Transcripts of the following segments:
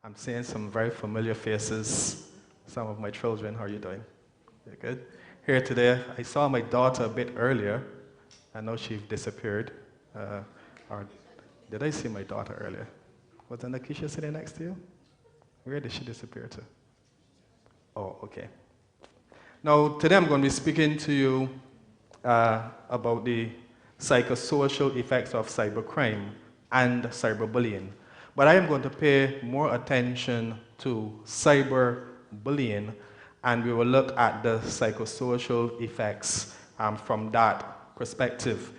I'm seeing some very familiar faces. Some of my children, how are you doing? You're good? Here today, I saw my daughter a bit earlier. I know she disappeared. Or did I see my daughter earlier? Wasn't Nakisha sitting next to you? Where did she disappear to? Oh, okay. Now, today I'm going to be speaking to you about the psychosocial effects of cybercrime and cyberbullying. But I am going to pay more attention to cyberbullying, and we will look at the psychosocial effects from that perspective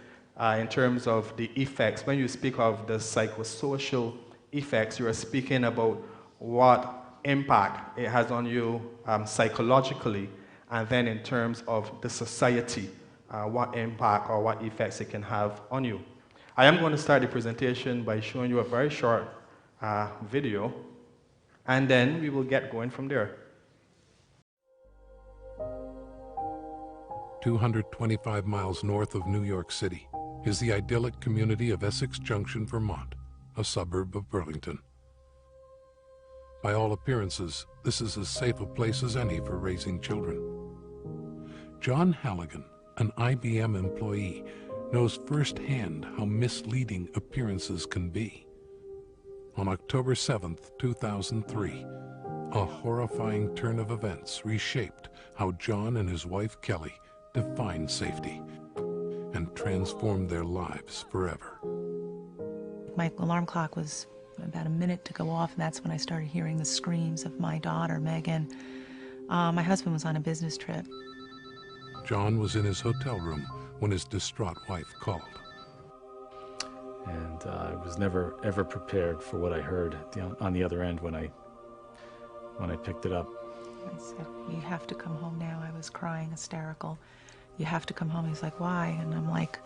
in terms of the effects. When you speak of the psychosocial effects, you are speaking about what impact it has on you psychologically, and then in terms of the society, what impact or what effects it can have on you. I am going to start the presentation by showing you a very short video, and then we will get going from there. 225 miles north of New York City is the idyllic community of Essex Junction, Vermont, a suburb of Burlington. By all appearances, this is as safe a place as any for raising children. John Halligan, an IBM employee, knows firsthand how misleading appearances can be. On October 7th, 2003, a horrifying turn of events reshaped how John and his wife Kelly defined safety and transformed their lives forever. My alarm clock was about a minute to go off, and that's when I started hearing the screams of my daughter, Megan. My husband was on a business trip. John was in his hotel room when his distraught wife called. And I was never, ever prepared for what I heard on the other end when I picked it up. I said, "You have to come home now." I was crying, hysterical. "You have to come home." He's like, "Why?" And I'm like,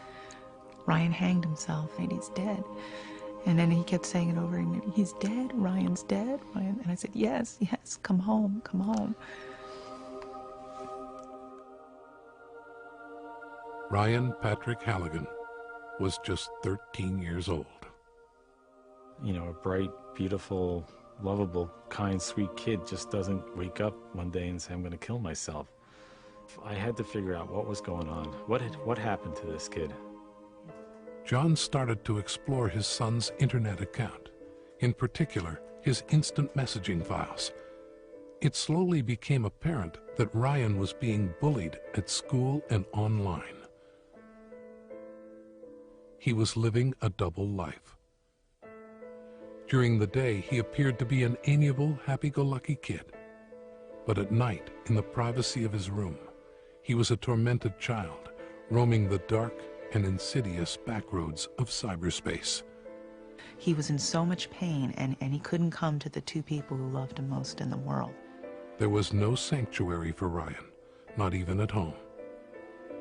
"Ryan hanged himself and he's dead." And then he kept saying it over and "He's dead, Ryan's dead, Ryan." And I said, yes, come home, come home. Ryan Patrick Halligan was just 13 years old. You know, a bright, beautiful, lovable, kind, sweet kid just doesn't wake up one day and say, "I'm going to kill myself." I had to figure out what was going on. What happened to this kid? John started to explore his son's internet account, in particular, his instant messaging files. It slowly became apparent that Ryan was being bullied at school and online. He was living a double life. During the day, he appeared to be an amiable, happy-go-lucky kid. But at night, in the privacy of his room, he was a tormented child, roaming the dark and insidious backroads of cyberspace. He was in so much pain, and he couldn't come to the two people who loved him most in the world. There was no sanctuary for Ryan, not even at home.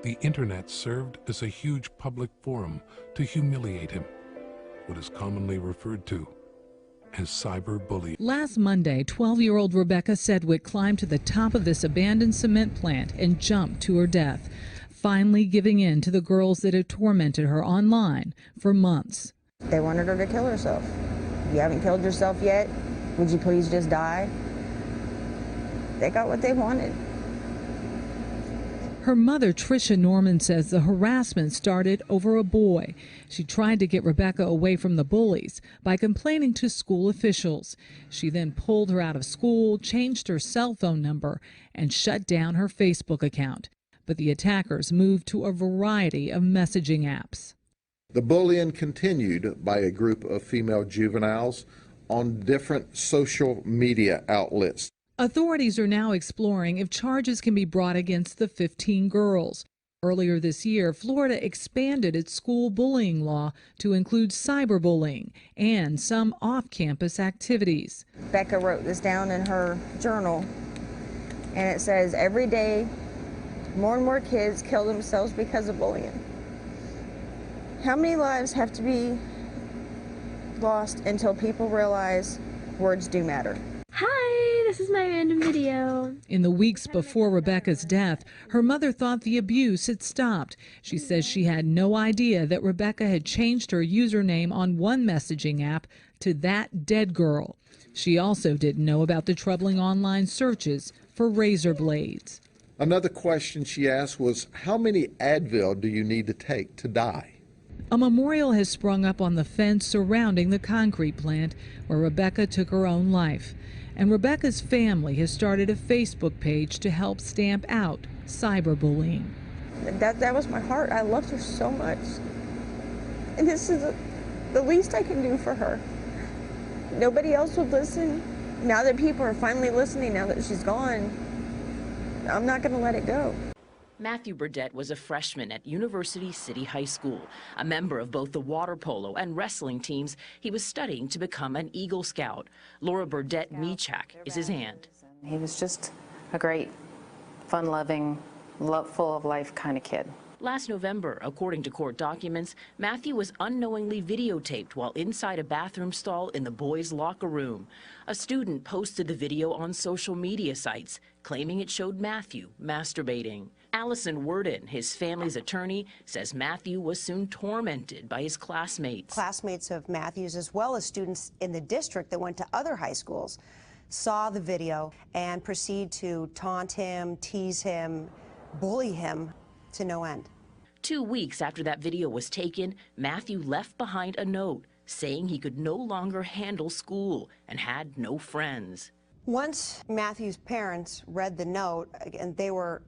The internet served as a huge public forum to humiliate him, what is commonly referred to as cyberbullying. Last Monday, 12-year-old Rebecca Sedgwick climbed to the top of this abandoned cement plant and jumped to her death, finally giving in to the girls that had tormented her online for months. They wanted her to kill herself. You haven't killed yourself yet? Would you please just die? They got what they wanted. Her mother, Tricia Norman, says the harassment started over a boy. She tried to get Rebecca away from the bullies by complaining to school officials. She then pulled her out of school, changed her cell phone number, and shut down her Facebook account. But the attackers moved to a variety of messaging apps. The bullying continued by a group of female juveniles on different social media outlets. Authorities are now exploring if charges can be brought against the 15 girls. Earlier this year, Florida expanded its school bullying law to include cyberbullying and some off-campus activities. Becca wrote this down in her journal, and it says, "Every day, more and more kids kill themselves because of bullying." How many lives have to be lost until people realize words do matter? Hi, this is my random video. In the weeks before Rebecca's death, her mother thought the abuse had stopped. She says she had no idea that Rebecca had changed her username on one messaging app to "That Dead Girl." She also didn't know about the troubling online searches for razor blades. Another question she asked was, how many Advil do you need to take to die? A memorial has sprung up on the fence surrounding the concrete plant where Rebecca took her own life. And Rebecca's family has started a Facebook page to help stamp out cyberbullying. That was my heart. I loved her so much. And this is the least I can do for her. Nobody else would listen. Now that people are finally listening, now that she's gone, I'm not going to let it go. Matthew Burdett was a freshman at University City High School. A member of both the water polo and wrestling teams, he was studying to become an Eagle Scout. Laura Burdett Michak is his aunt. He was just a great, fun-loving, full of life kind of kid. Last November, according to court documents, Matthew was unknowingly videotaped while inside a bathroom stall in the boys' locker room. A student posted the video on social media sites, claiming it showed Matthew masturbating. Allison Worden, his family's attorney, says Matthew was soon tormented by his classmates. Classmates of Matthew's, as well as students in the district that went to other high schools, saw the video and proceeded to taunt him, tease him, bully him to no end. 2 weeks after that video was taken, Matthew left behind a note saying he could no longer handle school and had no friends. Once Matthew's parents read the note, and they were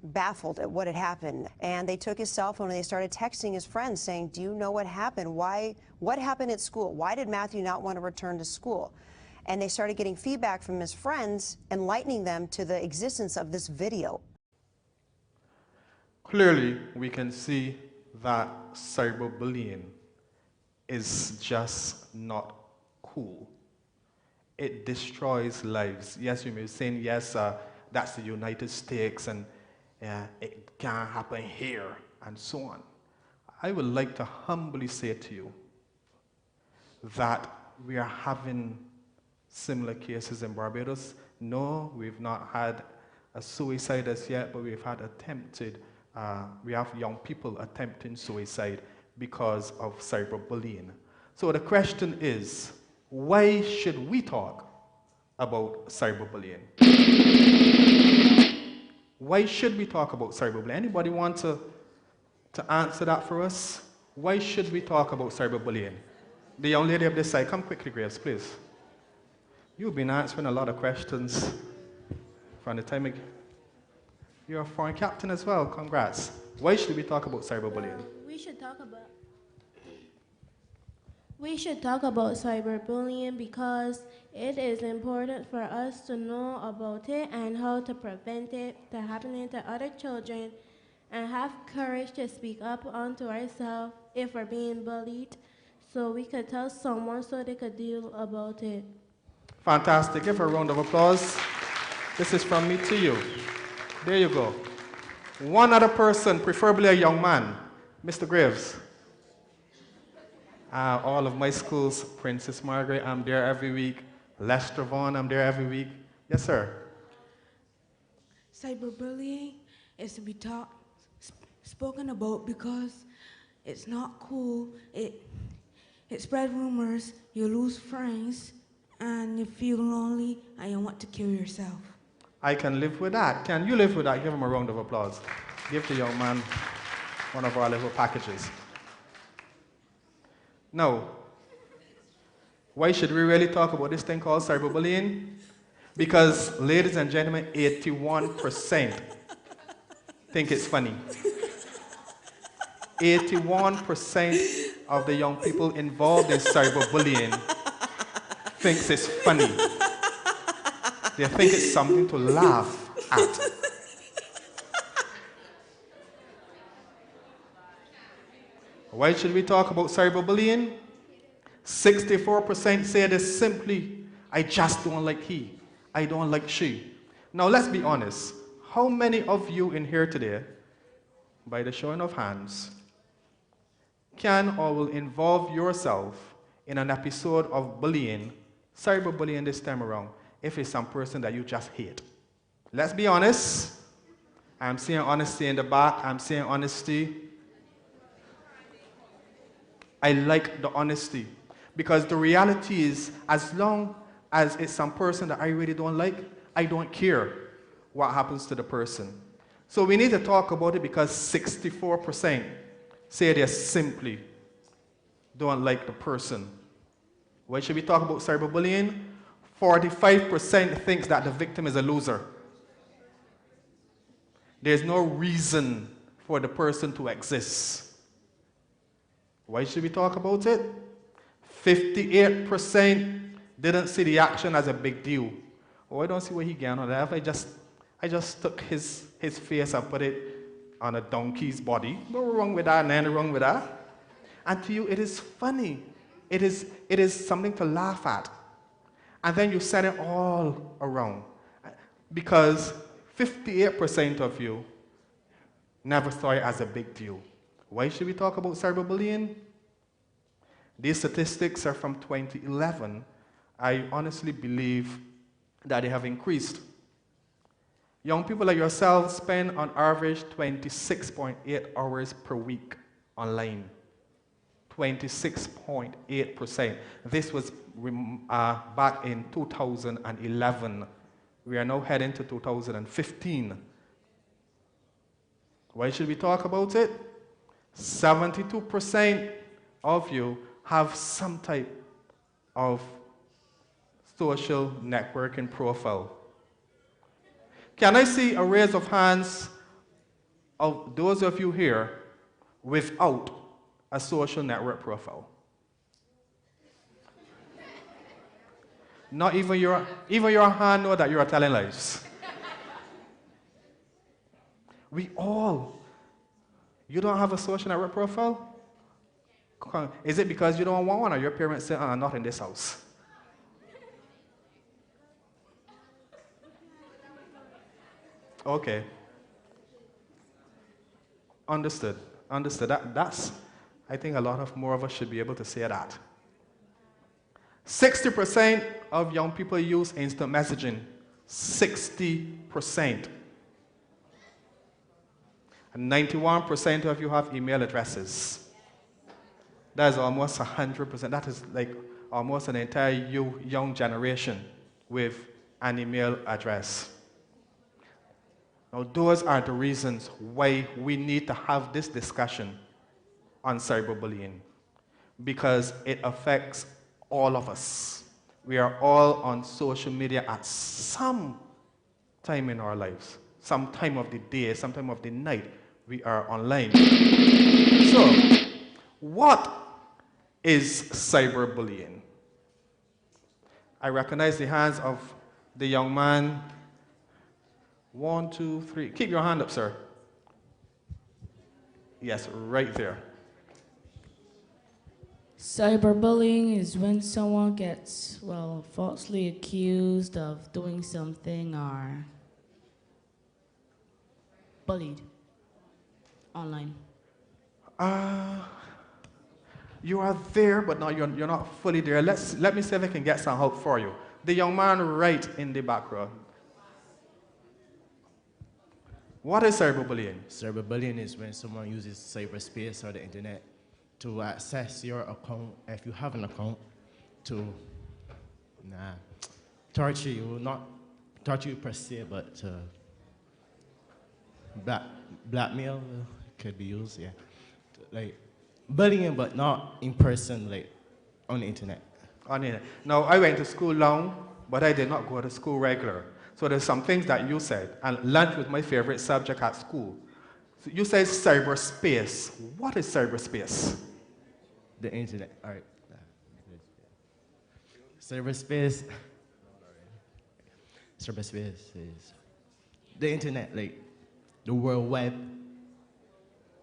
baffled at what had happened, and they took his cell phone and they started texting his friends saying, do you know what happened? What happened at school? Why did Matthew not want to return to school? And they started getting feedback from his friends, enlightening them to the existence of this video. Clearly, we can see that cyberbullying is just not cool. It destroys lives. Yes, you may be saying, yes, that's the United States and it can't happen here and so on. I would like to humbly say to you that we are having similar cases in Barbados. No, we've not had a suicide as yet, but we've had attempted we have young people attempting suicide because of cyberbullying. So the question is, why should we talk about cyberbullying? Why should we talk about cyberbullying? Anybody want to answer that for us? Why should we talk about cyberbullying? The young lady up this side, come quickly, Grace, please. You've been answering a lot of questions from the time you're a foreign captain as well. Congrats. Why should we talk about cyberbullying? We should talk about cyberbullying because it is important for us to know about it and how to prevent it from happening to other children and have courage to speak up onto ourselves if we're being bullied so we could tell someone so they could deal about it. Fantastic. Give her a round of applause. This is from me to you. There you go. One other person, preferably a young man. Mr. Graves. All of my schools, Princess Margaret, I'm there every week. Lester Vaughan, I'm there every week. Yes, sir. Cyberbullying is to be spoken about because it's not cool. It spreads rumors, you lose friends, and you feel lonely, and you want to kill yourself. I can live with that. Can you live with that? Give him a round of applause. Give the young man one of our little packages. Now, why should we really talk about this thing called cyberbullying? Because, ladies and gentlemen, 81% think it's funny. 81% of the young people involved in cyberbullying thinks it's funny. They think it's something to laugh at. Why should we talk about cyberbullying? 64% say this simply, I just don't like he. I don't like she. Now let's be honest. How many of you in here today, by the showing of hands, can or will involve yourself in an episode of bullying, cyberbullying this time around, if it's some person that you just hate? Let's be honest. I'm seeing honesty in the back. I'm seeing honesty. I like the honesty because the reality is, as long as it's some person that I really don't like, I don't care what happens to the person. So we need to talk about it because 64% say they simply don't like the person. Why should we talk about cyberbullying? 45% thinks that the victim is a loser. There's no reason for the person to exist. Why should we talk about it? 58% didn't see the action as a big deal. Oh, I don't see what he got on that. I just took his face and put it on a donkey's body. No wrong with that, nothing wrong with that. And to you, it is funny. It is something to laugh at. And then you send it all around. Because 58% of you never saw it as a big deal. Why should we talk about cyberbullying? These statistics are from 2011. I honestly believe that they have increased. Young people like yourself spend on average 26.8 hours per week online. 26.8%. This was back in 2011. We are now heading to 2015. Why should we talk about it? 72% of you have some type of social networking profile. Can I see a raise of hands of those of you here without a social network profile? Not even your hand know that you are telling lies. We all. You don't have a social network profile? Is it because you don't want one, or your parents say, not in this house? Okay. Understood. Understood. That's, I think a lot of more of us should be able to say that. 60% of young people use instant messaging. 60%. And 91% of you have email addresses. That is almost 100%. That is like almost an entire young generation with an email address. Now, those are the reasons why we need to have this discussion on cyberbullying, because it affects all of us. We are all on social media at some time in our lives, some time of the day, some time of the night, we are online. So, what is cyberbullying? I recognize the hands of the young man. 1, 2, 3. Keep your hand up, sir. Yes, right there. Cyberbullying is when someone gets, falsely accused of doing something or bullied online. You are there, but no, you're not fully there. Let me see if I can get some help for you. The young man right in the back row. What is cyberbullying? Cyberbullying is when someone uses cyberspace or the internet to access your account, if you have an account, to torture you, not torture you per se, but to blackmail could be used, yeah. Like bullying, but not in person, like on the internet. On the internet. Now, I went to school long, but I did not go to school regular. So there's some things that you said, and lunch was my favorite subject at school. So you said cyberspace. What is cyberspace? The internet, all right. Cyberspace is the internet, like the World Web.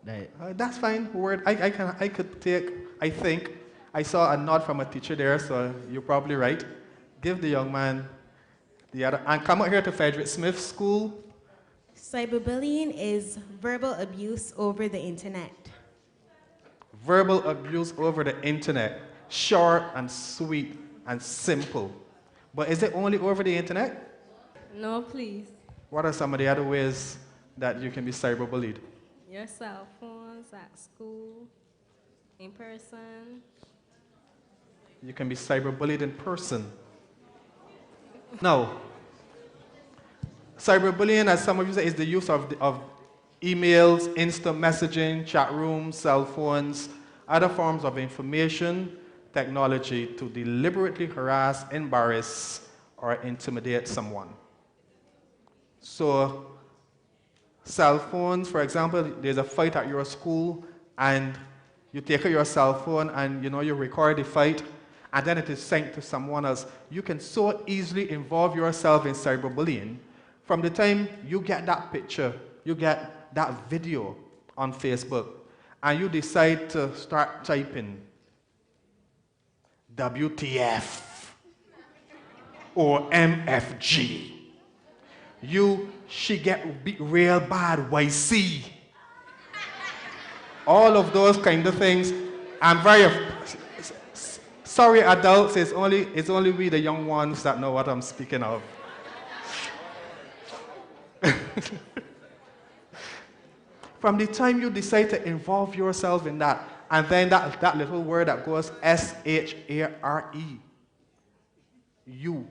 That's fine. Word. I could take. I think I saw a nod from a teacher there, so you're probably right. Give the young man the other, and come out here to Frederick Smith School. Cyberbullying is verbal abuse over the internet. Verbal abuse over the internet. Short and sweet and simple. But is it only over the internet? No, please. What are some of the other ways that you can be cyberbullied? Your cell phones, at school, in person. You can be cyberbullied in person. Now, cyberbullying, as some of you say, is the use of emails, instant messaging, chat rooms, cell phones, other forms of information technology to deliberately harass, embarrass, or intimidate someone. So, cell phones, for example, there's a fight at your school, and you take out your cell phone and you record the fight, and then it is sent to someone else. You can so easily involve yourself in cyberbullying. From the time you get that picture, you get that video on Facebook, and you decide to start typing WTF or MFG. She get beat real bad, YC. All of those kind of things. I'm very sorry, adults. It's only we, the young ones, that know what I'm speaking of. From the time you decide to involve yourself in that, and then that little word that goes SHARE, you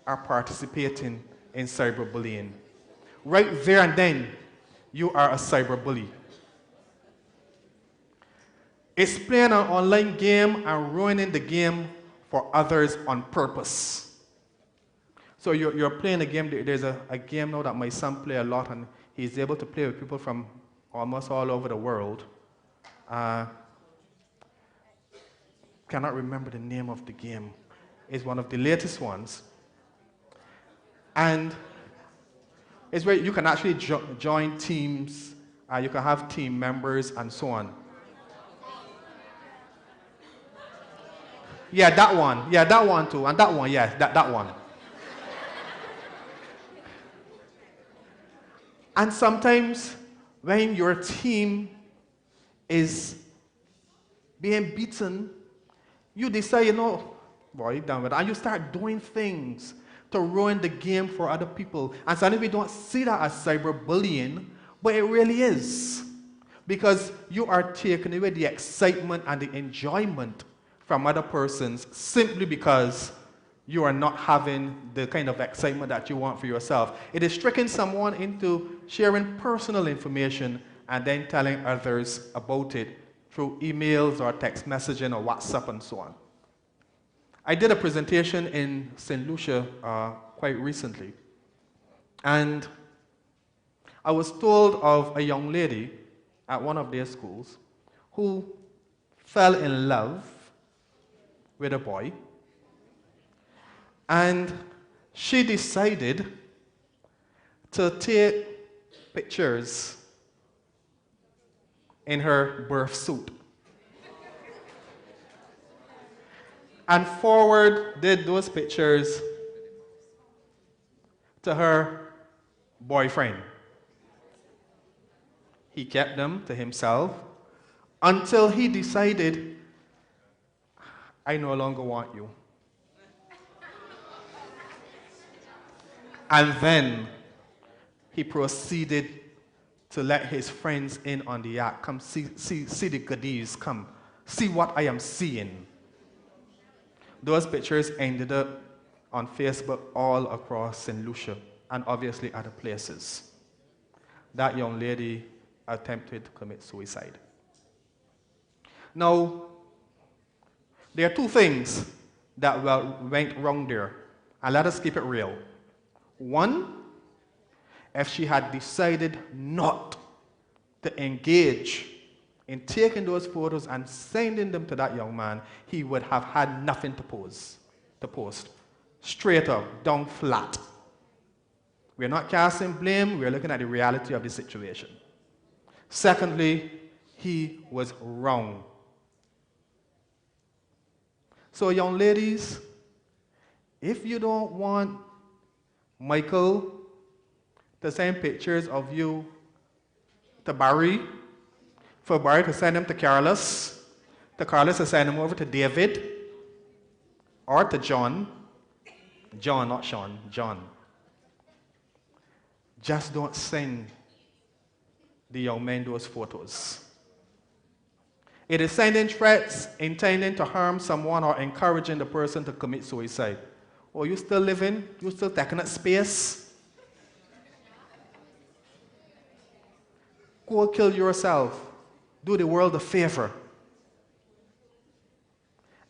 are participating in cyberbullying. Right there and then, you are a cyberbully. It's playing an online game and ruining the game for others on purpose. So you're playing a game. There's a game now that my son plays a lot, and he's able to play with people from almost all over the world. Cannot remember the name of the game. It's one of the latest ones. And it's where you can actually join teams, you can have team members and so on. Yeah, that one. Yeah, that one too. And that one, yeah, that one. And sometimes when your team is being beaten, you decide, boy, done with it. And you start doing things to ruin the game for other people. And suddenly we don't see that as cyberbullying, but it really is. Because you are taking away the excitement and the enjoyment from other persons simply because you are not having the kind of excitement that you want for yourself. It is tricking someone into sharing personal information and then telling others about it through emails or text messaging or WhatsApp and so on. I did a presentation in St. Lucia quite recently, and I was told of a young lady at one of their schools who fell in love with a boy, and she decided to take pictures in her birth suit and forwarded those pictures to her boyfriend. He kept them to himself until he decided, I no longer want you. And then he proceeded to let his friends in on the act. Come see the goodies, come see what I am seeing. Those pictures ended up on Facebook all across St. Lucia and obviously other places. That young lady attempted to commit suicide. Now, there are two things that went wrong there, and let us keep it real. One, if she had decided not to engage in taking those photos and sending them to that young man, he would have had nothing to post. Straight up, down flat. We're not casting blame, we're looking at the reality of the situation. Secondly, he was wrong. So young ladies, if you don't want Michael to send pictures of you to Barry, for Barry to send them to Carlos to send them over to David, or to John, not Sean, John. Just don't send the young men those photos. It is sending threats intending to harm someone or encouraging the person to commit suicide. Oh, you still living? You still taking up space? Go kill yourself. Do the world a favor.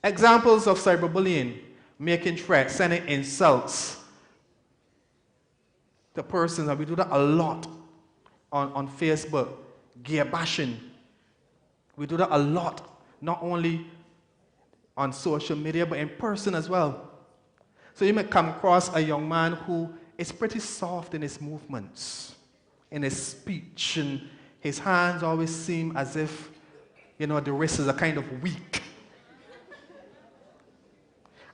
Examples of cyberbullying: making threats, sending insults to persons, and we do that a lot on Facebook. Gay bashing. We do that a lot, not only on social media, but in person as well. So you may come across a young man who is pretty soft in his movements, in his speech, and his hands always seem as if, the wrists are kind of weak.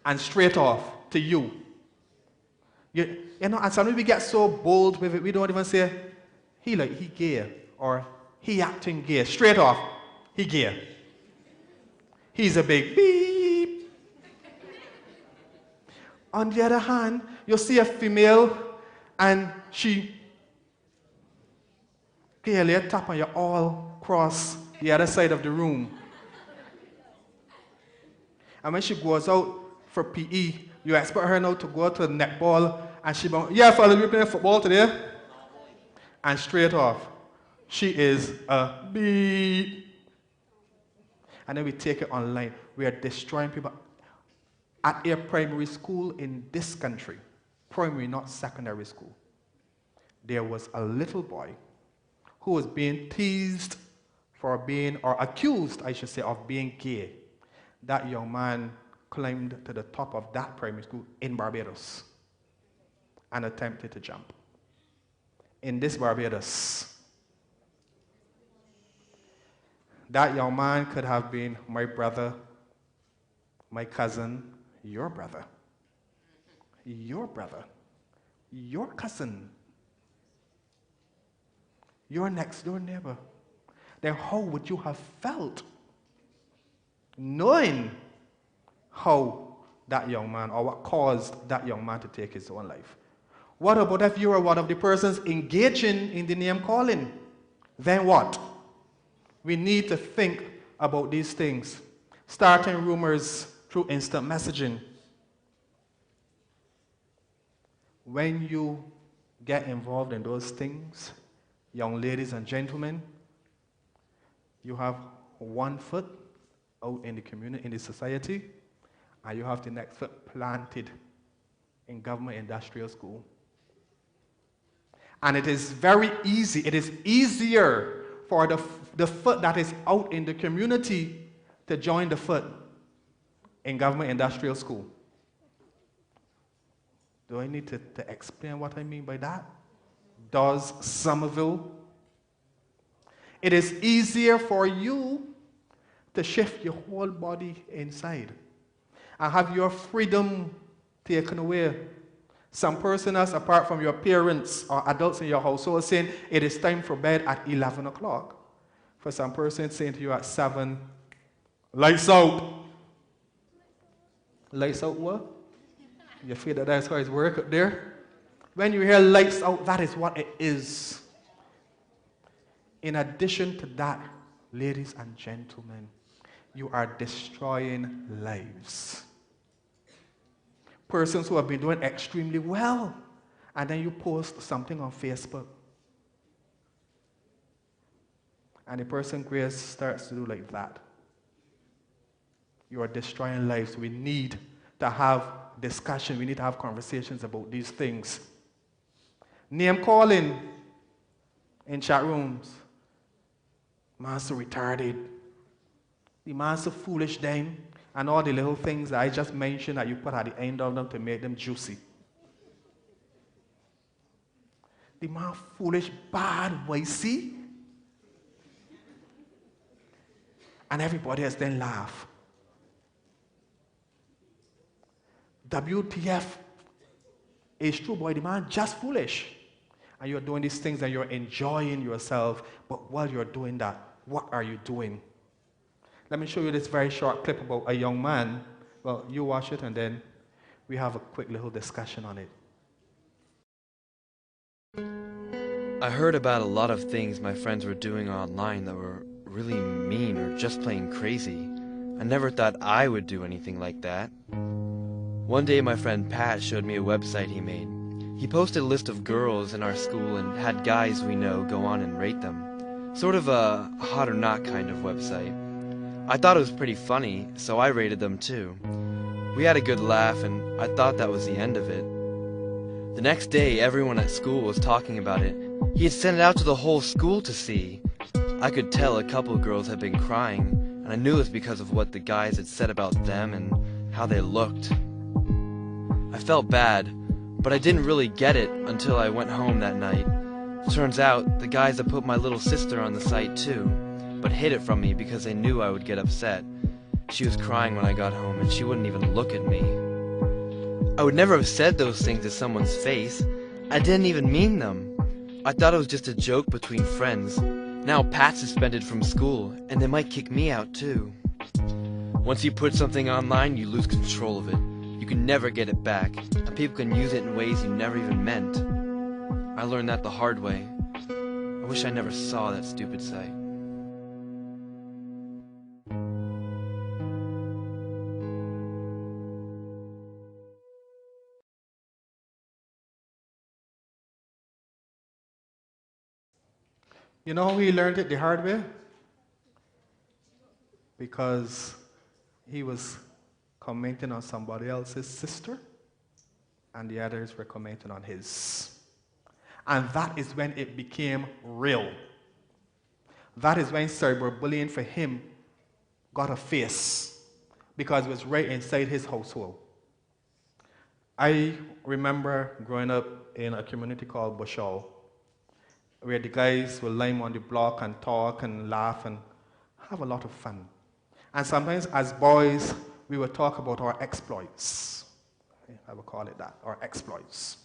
And straight off to you. And sometimes we get so bold with it, we don't even say, he gay, or he acting gay. Straight off, he gay. He's a big beep. On the other hand, you'll see a female and she clearly a tap on you all across the other side of the room. And when she goes out for PE, you expect her now to go to the netball, and she goes, yeah, fellas, we're playing football today. And straight off, she is a beep. And then we take it online. We are destroying people. At a primary school in this country, primary, not secondary school, there was a little boy who was being teased for being, or accused, I should say, of being gay. That young man climbed to the top of that primary school in Barbados and attempted to jump. In this Barbados, that young man could have been my brother, my cousin, your brother, your cousin, your next door neighbor. Then how would you have felt knowing how that young man, or what caused that young man to take his own life? What about if you were one of the persons engaging in the name calling? Then what? We need to think about these things. Starting rumors through instant messaging. When you get involved in those things, young ladies and gentlemen, you have one foot out in the community, in the society, and you have the next foot planted in government industrial school. And it is very easy, it is easier for the foot that is out in the community to join the foot in government industrial school. Do I need to explain what I mean by that? Does Somerville? It is easier for you to shift your whole body inside and have your freedom taken away. Some person else, apart from your parents or adults in your household, saying it is time for bed at 11 o'clock. For some person saying to you at 7, lights out. Lights out what? You feel that that's how it's work up there? When you hear lights out, that is what it is. In addition to that, ladies and gentlemen, you are destroying lives. Persons who have been doing extremely well, and then you post something on Facebook. And the person Grace starts to do like that. You are destroying lives. We need to have discussion. We need to have conversations about these things. Name calling in chat rooms. Man's so retarded. The man's so foolish then. And all the little things that I just mentioned that you put at the end of them to make them juicy. The man foolish, bad, see? And everybody else then laugh. WTF? It's true, boy, the man just foolish. And you're doing these things and you're enjoying yourself. But while you're doing that, what are you doing? Let me show you this very short clip about a young man. Well, you watch it and then we have a quick little discussion on it. I heard about a lot of things my friends were doing online that were really mean or just plain crazy. I never thought I would do anything like that. One day my friend Pat showed me a website he made. He posted a list of girls in our school and had guys we know go on and rate them. Sort of a hot or not kind of website. I thought it was pretty funny, so I rated them too. We had a good laugh and I thought that was the end of it. The next day, everyone at school was talking about it. He had sent it out to the whole school to see. I could tell a couple of girls had been crying, and I knew it was because of what the guys had said about them and how they looked. I felt bad, but I didn't really get it until I went home that night. Turns out, the guys had put my little sister on the site too, but hid it from me because they knew I would get upset. She was crying when I got home, and she wouldn't even look at me. I would never have said those things to someone's face. I didn't even mean them. I thought it was just a joke between friends. Now Pat's suspended from school, and they might kick me out too. Once you put something online, you lose control of it. You can never get it back, and people can use it in ways you never even meant. I learned that the hard way. I wish I never saw that stupid site. You know how he learned it the hard way? Because he was commenting on somebody else's sister, and the others were commenting on his. And that is when it became real. That is when cyberbullying for him got a face, because it was right inside his household. I remember growing up in a community called Bushall, where the guys will line on the block and talk and laugh and have a lot of fun. And sometimes as boys, we would talk about our exploits. I would call it that, our exploits.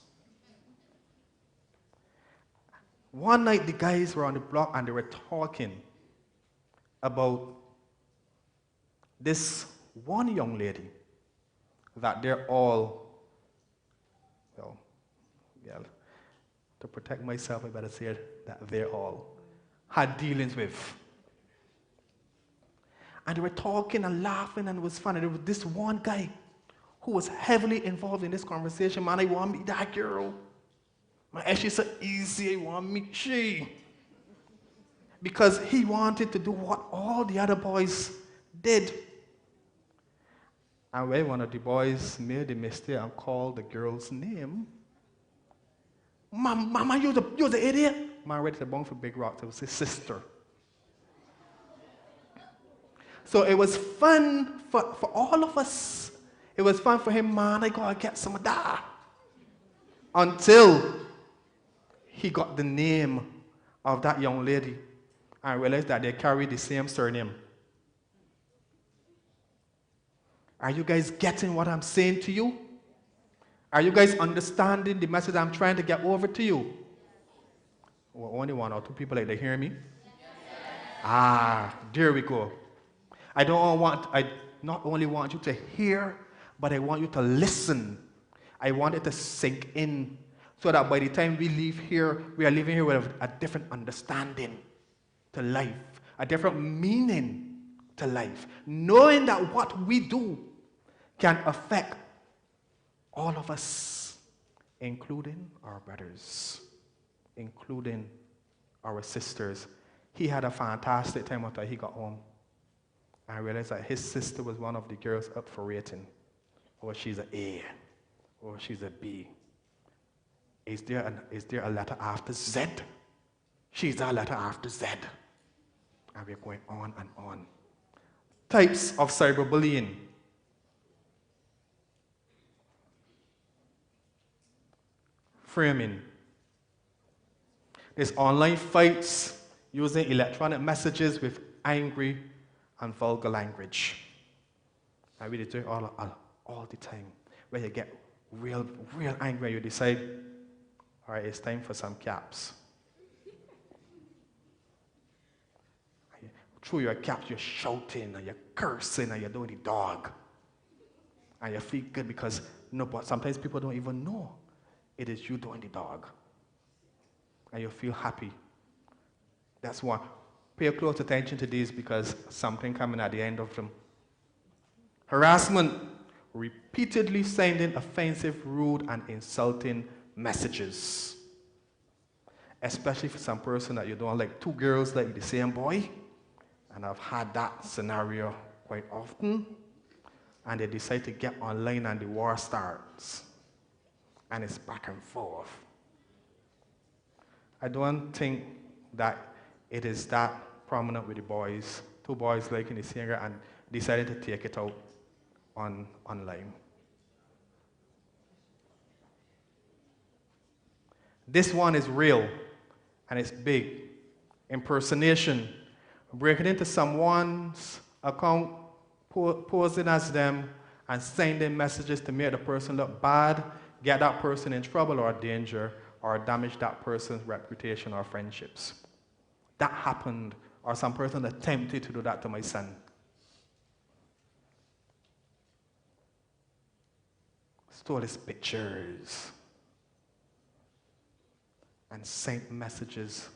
One night the guys were on the block and they were talking about this one young lady that they're all, well, to protect myself, I better say that they all had dealings with. And they were talking and laughing and it was fun. And there was this one guy who was heavily involved in this conversation. Man, I want to meet that girl. Man, she's so easy, I want to meet she. Because he wanted to do what all the other boys did. And when one of the boys made the mistake and called the girl's name, Mama, you're the idiot. Man, ready to bone for big rocks. It was his sister. So it was fun for all of us. It was fun for him, man, I gotta get some of that. Until he got the name of that young lady and realized that they carried the same surname. Are you guys getting what I'm saying to you? Are you guys understanding the message I'm trying to get over to you? Well, only one or two people like they hear me? Yes. There we go. I not only want you to hear, but I want you to listen. I want it to sink in so that by the time we leave here, we are leaving here with a different understanding to life, a different meaning to life, knowing that what we do can affect all of us, including our brothers, including our sisters. He had a fantastic time after he got home. I realized that his sister was one of the girls up for rating. Or she's an A, or she's a B. Is there a letter after Z? She's a letter after Z. And we're going on and on. Types of cyberbullying. Framing. There's online fights using electronic messages with angry and vulgar language. I really do it all the time. Where you get real angry and you decide, all right, it's time for some caps. Through your caps, you're shouting and you're cursing and you're doing the dog. And you feel good because but sometimes people don't even know it is you doing the dog. And you feel happy. That's why. Pay close attention to these because something coming at the end of them. Harassment, repeatedly sending offensive, rude, and insulting messages. Especially for some person that you don't like. Two girls like the same boy, and I've had that scenario quite often, and they decide to get online and the war starts. And it's back and forth. I don't think that it is that prominent with the boys. Two boys liking the singer and decided to take it out online. This one is real, and it's big. Impersonation. Breaking into someone's account, posing as them, and sending messages to make the person look bad, get that person in trouble or danger, or damage that person's reputation or friendships. That happened, or some person attempted to do that to my son. Stole his pictures and sent messages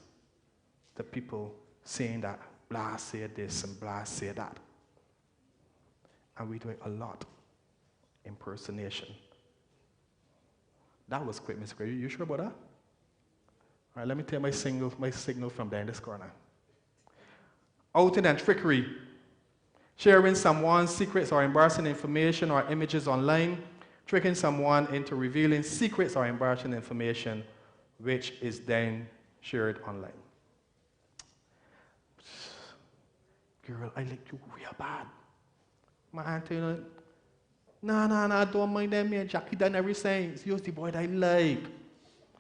to people saying that blah said this and blah said that. And we do it a lot. Impersonation. That was quick, Miss Gray. You sure about that? All right, let me take my signal from there in this corner. Outing and trickery. Sharing someone's secrets or embarrassing information or images online. Tricking someone into revealing secrets or embarrassing information, which is then shared online. Girl, I like you real bad. My auntie, nah, don't mind them, man. Jackie done everything. It's just the boy that I like.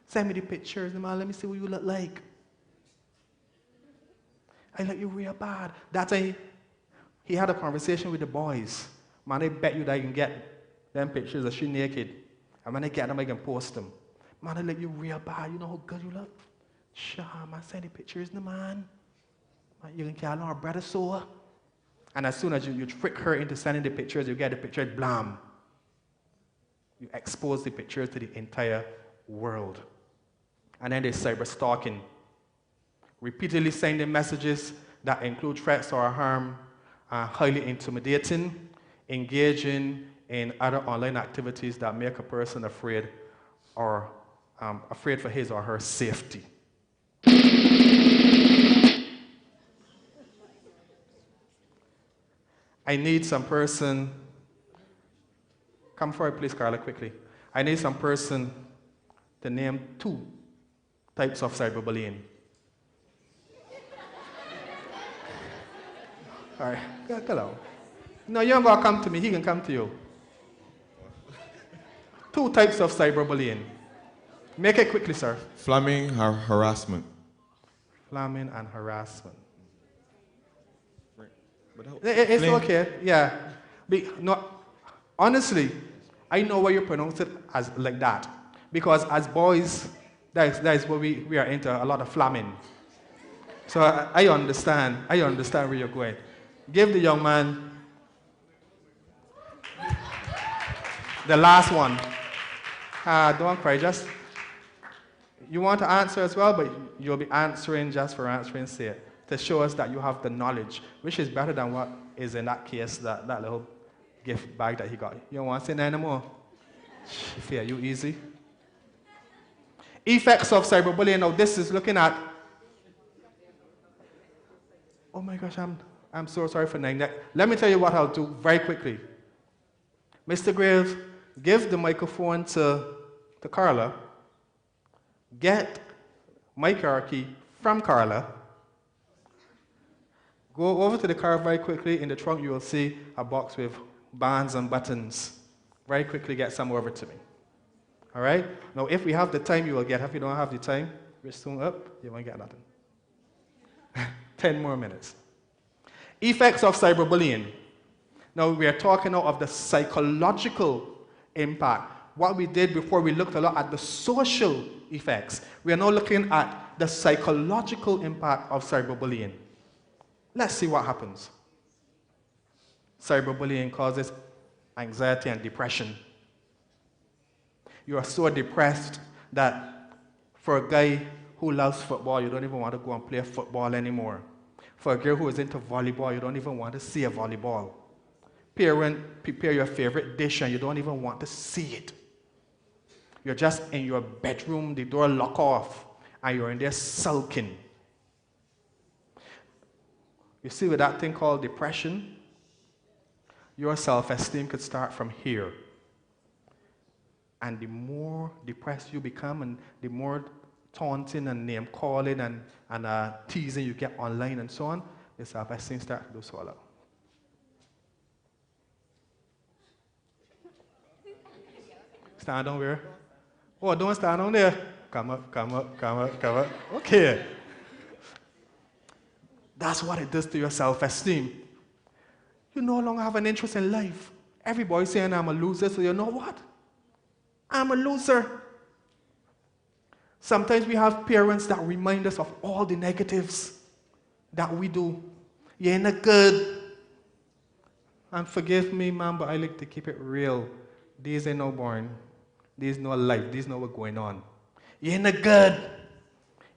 Send me the pictures, man. Let me see what you look like. I like you real bad. That's a, he had a conversation with the boys. Man, I bet you that I can get them pictures of she naked. And when I get them, I can post them. Man, I like you real bad. You know how good you look? Sure, man, send the pictures, man. Man, you can call her brother so. And as soon as you trick her into sending the pictures, you get the picture, blam. You expose the pictures to the entire world. And then there's cyber stalking. Repeatedly sending messages that include threats or harm, highly intimidating, engaging in other online activities that make a person afraid or afraid for his or her safety. I need some person, come forward please, Carla, quickly. I need some person to name 2 types of cyberbullying. All right, go along. No, you don't gotta come to me, he can come to you. 2 types of cyberbullying. Make it quickly, sir. Flamming, harassment. Flamming and harassment. It's okay, yeah. No, honestly, I know why you pronounce it as like that. Because as boys, that is what we are into, a lot of flamming. So I understand where you're going. Give the young man the last one. Don't cry, just, you want to answer as well, but you'll be answering just for answering's sake, to show us that you have the knowledge, which is better than what is in that case, that little gift bag that he got. You don't want to say that anymore? Fear you easy. Effects of cyberbullying. Now this is looking at, oh my gosh, I'm so sorry for knowing that. Let me tell you what I'll do very quickly. Mr. Graves, give the microphone to Carla. Get my car key from Carla. Go over to the car very quickly. In the trunk, you will see a box with bands and buttons. Very quickly, get some over to me. All right? Now, if we have the time, you will get. If you don't have the time, we're soon up, you won't get nothing. 10 more minutes. Effects of cyberbullying. Now, we are talking now of the psychological impact. What we did before, we looked a lot at the social effects. We are now looking at the psychological impact of cyberbullying. Let's see what happens. Cyberbullying causes anxiety and depression. You are so depressed that for a guy who loves football, you don't even want to go and play football anymore. For a girl who is into volleyball, you don't even want to see a volleyball. parent prepare your favorite dish and you don't even want to see it. You're just in your bedroom, the door locked off, and you're in there sulking. You see with that thing called depression, your self-esteem could start from here. And the more depressed you become and the more taunting and name-calling and teasing you get online and so on, your self-esteem starts to do swallow. Stand on where? Oh, don't stand on there. Come up, come up, come up, come up. Okay. That's what it does to your self-esteem. You no longer have an interest in life. Everybody's saying I'm a loser, so you know what? I'm a loser. Sometimes we have parents that remind us of all the negatives that we do. You ain't a good. And forgive me, man, but I like to keep it real. These ain't no born. These no life. These know what's going on. You ain't a good.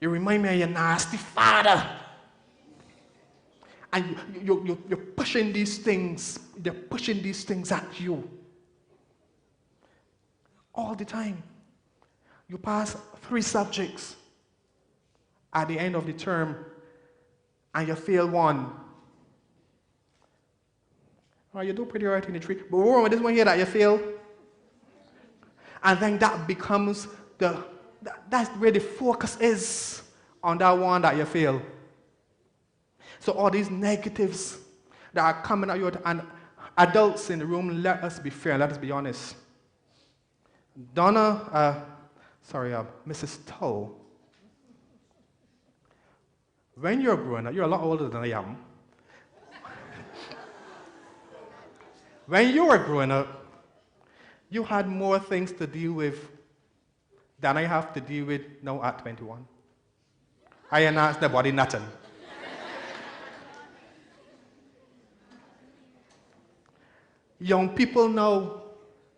You remind me of your nasty father. And you're pushing these things. They're pushing these things at you. All the time. You pass 3 subjects at the end of the term and you fail 1. Oh, you do pretty right in the 3. But remember this one here that you fail. And then that becomes that's where the focus is on that one that you fail. So all these negatives that are coming at you, and adults in the room, let us be fair, let us be honest. Mrs. Toll, when you're growing up, you're a lot older than I am. When you were growing up, you had more things to deal with than I have to deal with now at 21. I ain't asked nobody nothing. Young people now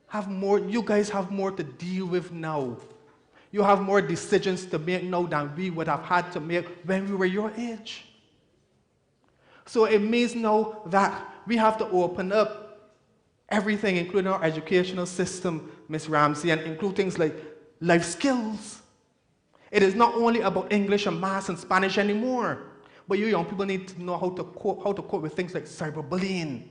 have more, you guys have more to deal with now. You have more decisions to make now than we would have had to make when we were your age. So it means now that we have to open up everything, including our educational system, Ms. Ramsey, and include things like life skills. It is not only about English and maths and Spanish anymore, but you young people need to know how to cope with things like cyberbullying.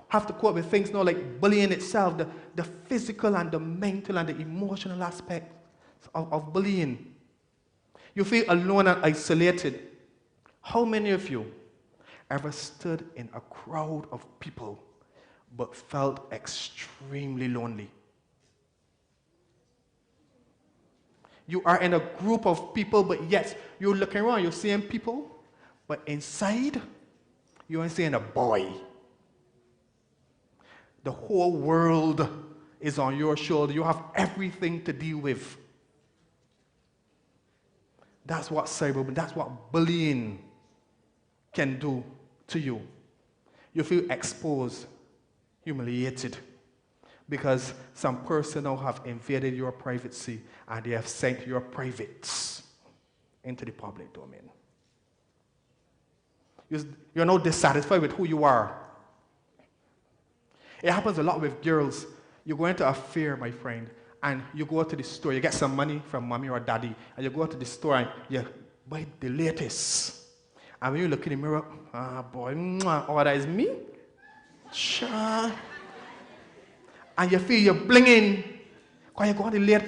Have to cope with things now like bullying itself, the physical and the mental and the emotional aspect of bullying. You feel alone and isolated. How many of you ever stood in a crowd of people but felt extremely lonely? You are in a group of people, but yes, you're looking around, you're seeing people, but inside, you ain't seeing a boy. The whole world is on your shoulder. You have everything to deal with. That's what cyberbullying, that's what bullying can do to you. You feel exposed, humiliated, because some person now have invaded your privacy and they have sent your privates into the public domain. You're now dissatisfied with who you are. It happens a lot with girls. You go into a fair, my friend, and you go to the store, you get some money from mommy or daddy, and you go to the store and you buy the latest. And when you look in the mirror, boy, oh, that is me? Sure. And you feel you're blinging. Because you go on the late,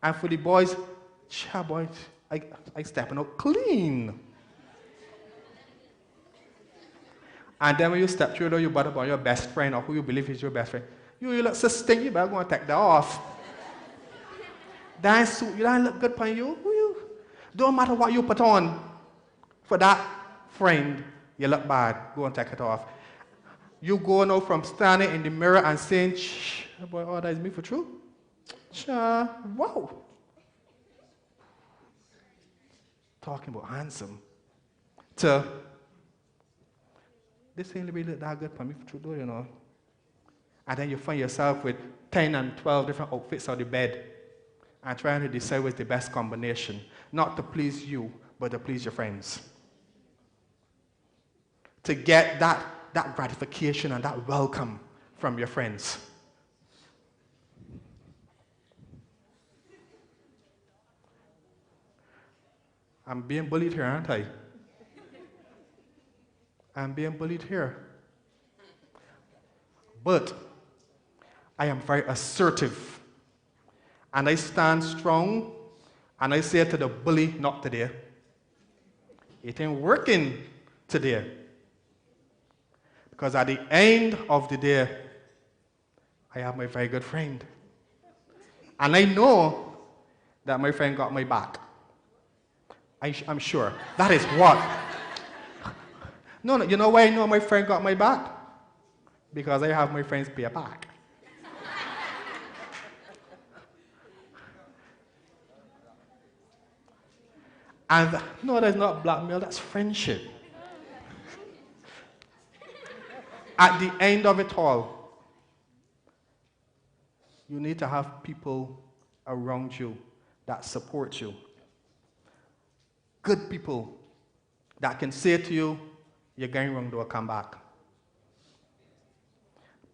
and for the boys, sure, boy, I stepping out clean. And then when you step through, you bother about your best friend or who you believe is your best friend. You look so stinky, you better go and take that off. That suit, you don't look good on you. Don't matter what you put on. For that friend, you look bad. Go and take it off. You go now from standing in the mirror and saying, shh, boy, oh, that is me for true. Sure, wow. Talking about handsome. To this ain't really that good for me for true, you know. And then you find yourself with 10 and 12 different outfits on the bed and trying to decide what's the best combination. Not to please you, but to please your friends. To get that that gratification and that welcome from your friends. I'm being bullied here, aren't I? I'm being bullied here. But I am very assertive. And I stand strong, and I say to the bully, not today. It ain't working today. Because at the end of the day, I have my very good friend. And I know that my friend got my back. I'm sure. That is what. No, you know why I know my friend got my back? Because I have my friends pay back. And no, that's not blackmail, that's friendship. At the end of it all, you need to have people around you that support you. Good people that can say to you, you're going wrong, don't come back.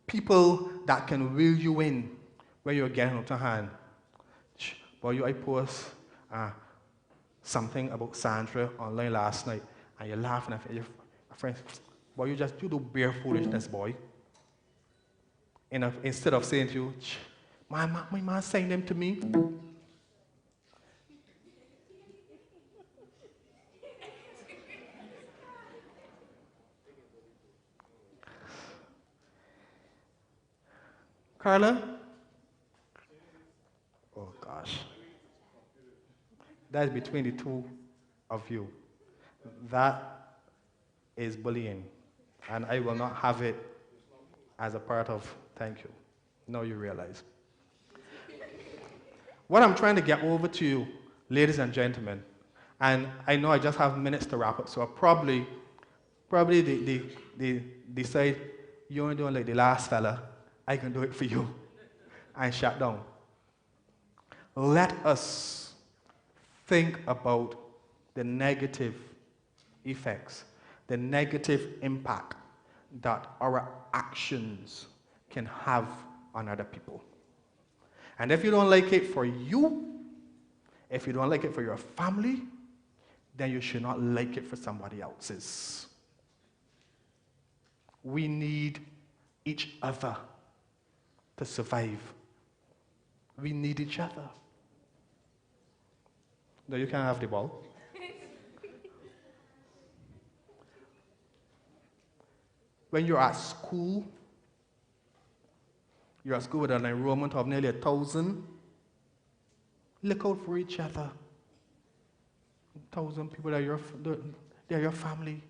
People that can reel you in when you're getting out of hand. Boy, I post something about Sandra online last night, and you're laughing at your friends. Boy, you do bare foolishness, boy. Instead of saying to you, my man saying them to me. Carla? Oh, gosh. That is between the two of you. That is bullying. And I will not have it as a part of thank you. Now you realize. What I'm trying to get over to you, ladies and gentlemen, and I know I just have minutes to wrap up, so I'll probably they decide you're doing like the last fella, I can do it for you, and shut down. Let us think about the negative effects, the negative impact that our actions can have on other people. And if you don't like it for you, if you don't like it for your family, then you should not like it for somebody else's. We need each other to survive. We need each other. No, you can't have the ball. When you're at school with an enrollment of nearly 1,000, look out for each other. 1,000 people, they're your family.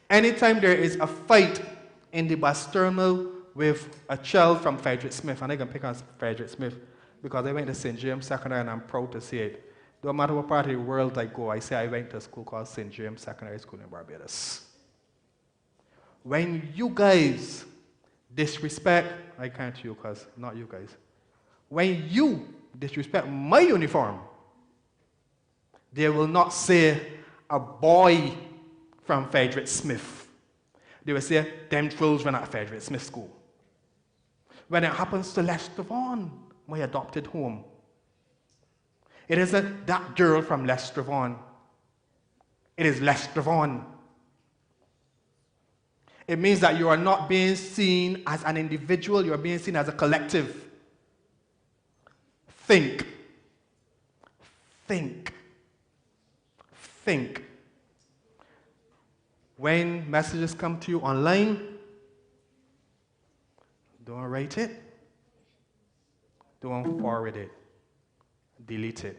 Anytime there is a fight in the bus terminal with a child from Frederick Smith, and I can pick on Frederick Smith because I went to St. James Secondary and I'm proud to say it. No matter what part of the world I go, I say I went to a school called St. James Secondary School in Barbados. When you guys disrespect, I can't you because not you guys. When you disrespect my uniform, they will not say a boy from Frederick Smith. They will say them children at Frederick Smith School. When it happens to Lester Vaughan, my adopted home, it isn't that girl from Lester Vaughan. It is Lester Vaughan. It means that you are not being seen as an individual, you are being seen as a collective. Think. Think. Think. When messages come to you online, don't write it. Don't forward it. Delete it.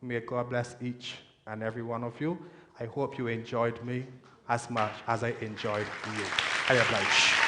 May God bless each and every one of you. I hope you enjoyed me as much as I enjoyed you. I oblige.